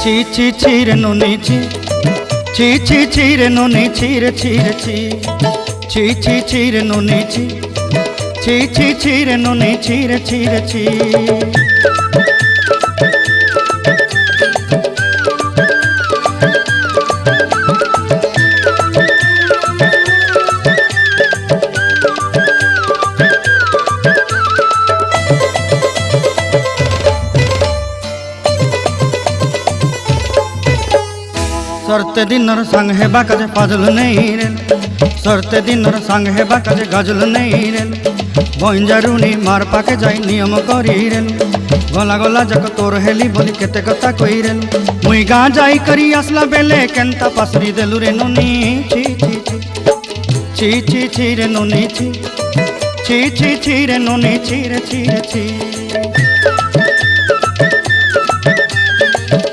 ছি ছি ছি রে নুনি ছি, ছি ছি ছি রে নুনি ছি রে ছি রে ছি, ছি ছি ছি রে নুনি ছি, ছি ছি ছি রে নুনি ছি রে ছি রে ছি। सरते दिनर संग हेबा काजे फाजल नहीं रेल, सरते दिनर संग हेबा काजे गाजल नहीं रेल, बंजारुनी मार पाके जाई नियम करी रेल, गला गला जक तोर हेली बोली केते कथा कई रेल, मुई गाँ जाई करी आसला बेले केंता पासरी देलु रे नुनी ची ची ची ची ची ची रे नुनी ची, ची ची ची रे नुनी ची रे ची रे ची।